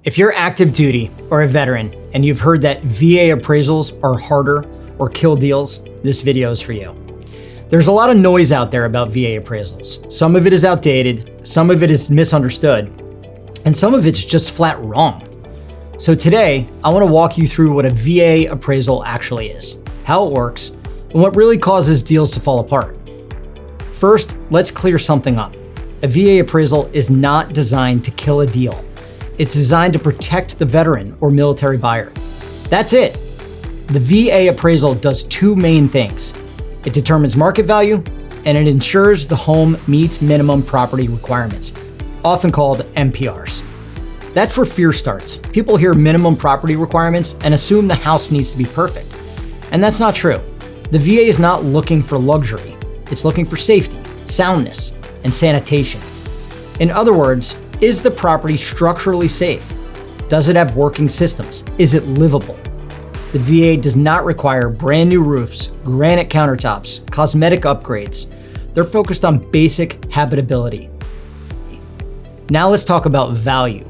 If you're active duty or a veteran and you've heard that VA appraisals are harder or kill deals, this video is for you. There's a lot of noise out there about VA appraisals. Some of it is outdated, some of it is misunderstood, and some of it's just flat wrong. So today, I want to walk you through what a VA appraisal actually is, how it works, and what really causes deals to fall apart. First, let's clear something up. A VA appraisal is not designed to kill a deal. It's designed to protect the veteran or military buyer. That's it. The VA appraisal does two main things. It determines market value, and it ensures the home meets minimum property requirements, often called MPRs. That's where fear starts. People hear minimum property requirements and assume the house needs to be perfect. And that's not true. The VA is not looking for luxury. It's looking for safety, soundness, and sanitation. In other words, is the property structurally safe? Does it have working systems? Is it livable? The VA does not require brand new roofs, granite countertops, cosmetic upgrades. They're focused on basic habitability. Now let's talk about value.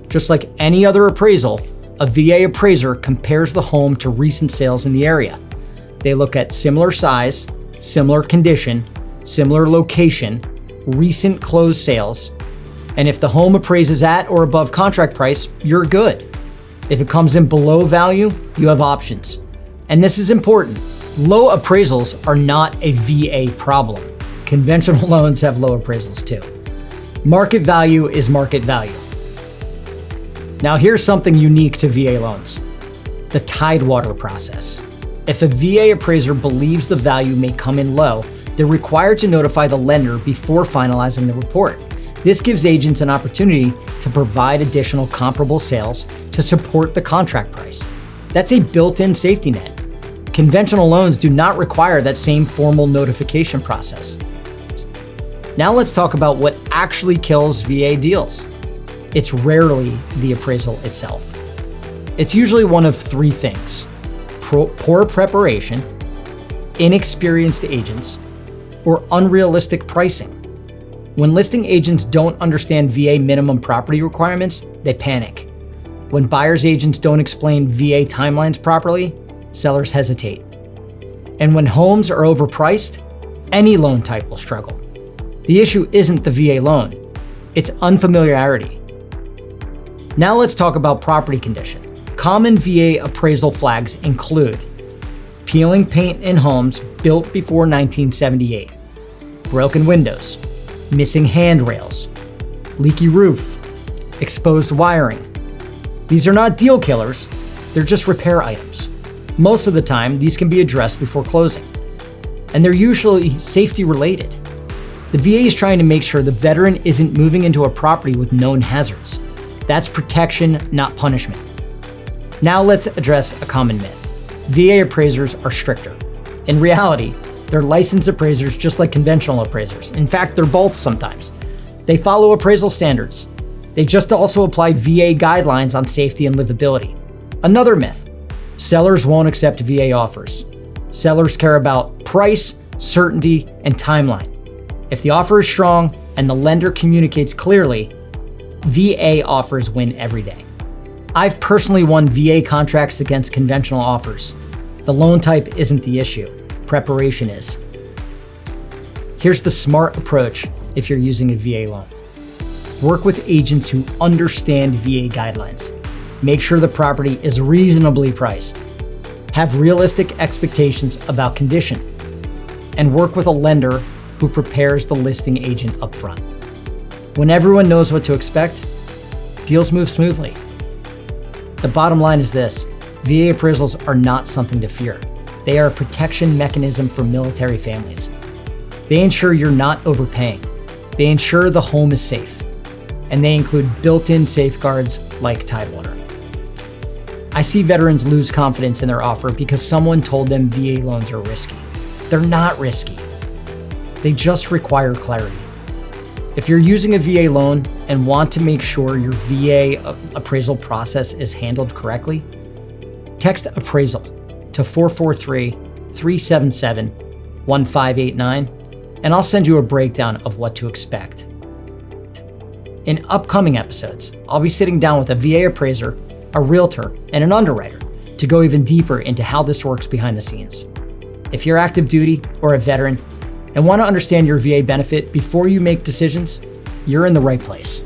Just like any other appraisal, a VA appraiser compares the home to recent sales in the area. They look at similar size, similar condition, similar location, recent closed sales, and if the home appraises at or above contract price, you're good. If it comes in below value, you have options. And this is important. Low appraisals are not a VA problem. Conventional loans have low appraisals too. Market value is market value. Now here's something unique to VA loans. The tidewater process. If a VA appraiser believes the value may come in low, they're required to notify the lender before finalizing the report. This gives agents an opportunity to provide additional comparable sales to support the contract price. That's a built-in safety net. Conventional loans do not require that same formal notification process. Now let's talk about what actually kills VA deals. It's rarely the appraisal itself. It's usually one of three things: poor preparation, inexperienced agents, or unrealistic pricing. When listing agents don't understand VA minimum property requirements, they panic. When buyer's agents don't explain VA timelines properly, sellers hesitate. And when homes are overpriced, any loan type will struggle. The issue isn't the VA loan, it's unfamiliarity. Now let's talk about property condition. Common VA appraisal flags include peeling paint in homes built before 1978, broken windows, missing handrails, leaky roof, exposed wiring. These are not deal killers, they're just repair items. Most of the time, these can be addressed before closing. And they're usually safety related. The VA is trying to make sure the veteran isn't moving into a property with known hazards. That's protection, not punishment. Now let's address a common myth. VA appraisers are stricter. In reality, they're licensed appraisers just like conventional appraisers. In fact, they're both sometimes. They follow appraisal standards. They just also apply VA guidelines on safety and livability. Another myth: sellers won't accept VA offers. Sellers care about price, certainty, and timeline. If the offer is strong and the lender communicates clearly, VA offers win every day. I've personally won VA contracts against conventional offers. The loan type isn't the issue. Preparation is. Here's the smart approach if you're using a VA loan. Work with agents who understand VA guidelines. Make sure the property is reasonably priced. Have realistic expectations about condition. And work with a lender who prepares the listing agent upfront. When everyone knows what to expect, deals move smoothly. The bottom line is this: VA appraisals are not something to fear. They are a protection mechanism for military families. They ensure you're not overpaying. They ensure the home is safe. And they include built-in safeguards like tidewater. I see veterans lose confidence in their offer because someone told them VA loans are risky. They're not risky. They just require clarity. If you're using a VA loan and want to make sure your VA appraisal process is handled correctly, text appraisal to 443-377-1589, and I'll send you a breakdown of what to expect. In upcoming episodes, I'll be sitting down with a VA appraiser, a realtor, and an underwriter to go even deeper into how this works behind the scenes. If you're active duty or a veteran and want to understand your VA benefit before you make decisions, you're in the right place.